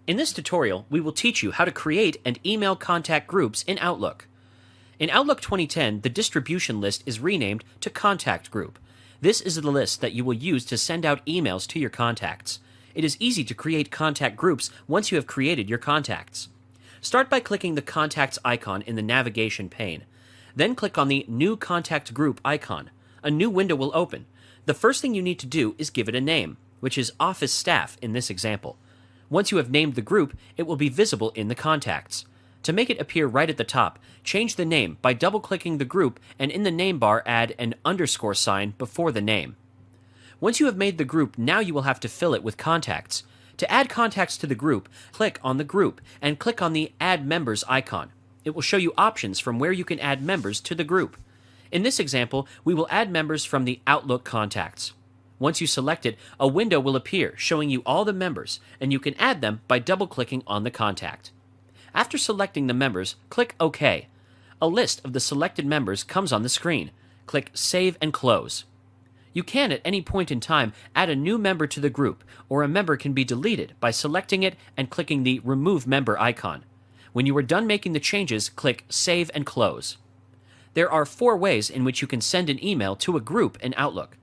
In this tutorial, we will teach you how to create and email contact groups in Outlook. In Outlook 2010, the distribution list is renamed to Contact Group. This is the list that you will use to send out emails to your contacts. It is easy to create contact groups once you have created your contacts. Start by clicking the Contacts icon in the navigation pane. Then click on the New Contact Group icon. A new window will open. The first thing you need to do is give it a name, which is Office Staff in this example. Once you have named the group, it will be visible in the contacts. To make it appear right at the top, change the name by double-clicking the group and in the name bar add an underscore sign before the name. Once you have made the group, now you will have to fill it with contacts. To add contacts to the group, click on the group and click on the Add Members icon. It will show you options from where you can add members to the group. In this example, we will add members from the Outlook contacts. Once you select it, a window will appear showing you all the members, and you can add them by double-clicking on the contact. After selecting the members, click OK. A list of the selected members comes on the screen. Click Save and Close. You can, at any point in time, add a new member to the group, or a member can be deleted by selecting it and clicking the Remove Member icon. When you are done making the changes, click Save and Close. There are 4 ways in which you can send an email to a group in Outlook.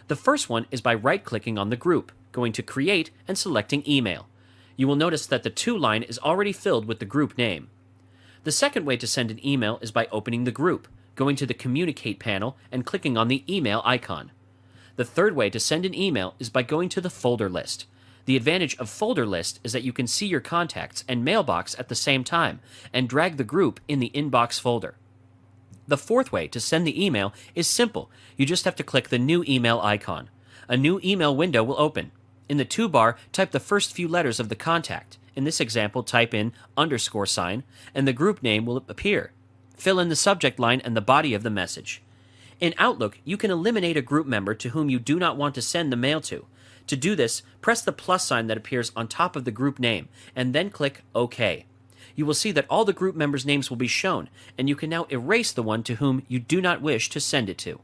The first one is by right-clicking on the group, going to Create, and selecting Email. You will notice that the To line is already filled with the group name. The second way to send an email is by opening the group, going to the Communicate panel, and clicking on the Email icon. The third way to send an email is by going to the Folder list. The advantage of Folder list is that you can see your contacts and mailbox at the same time, and drag the group in the Inbox folder. The fourth way to send the email is simple. You just have to click the New Email icon. A new email window will open. In the To bar, type the first few letters of the contact. In this example, type in underscore sign, and the group name will appear. Fill in the subject line and the body of the message. In Outlook, you can eliminate a group member to whom you do not want to send the mail to. To do this, press the plus sign that appears on top of the group name, and then click OK. You will see that all the group members' names will be shown, and you can now erase the one to whom you do not wish to send it to.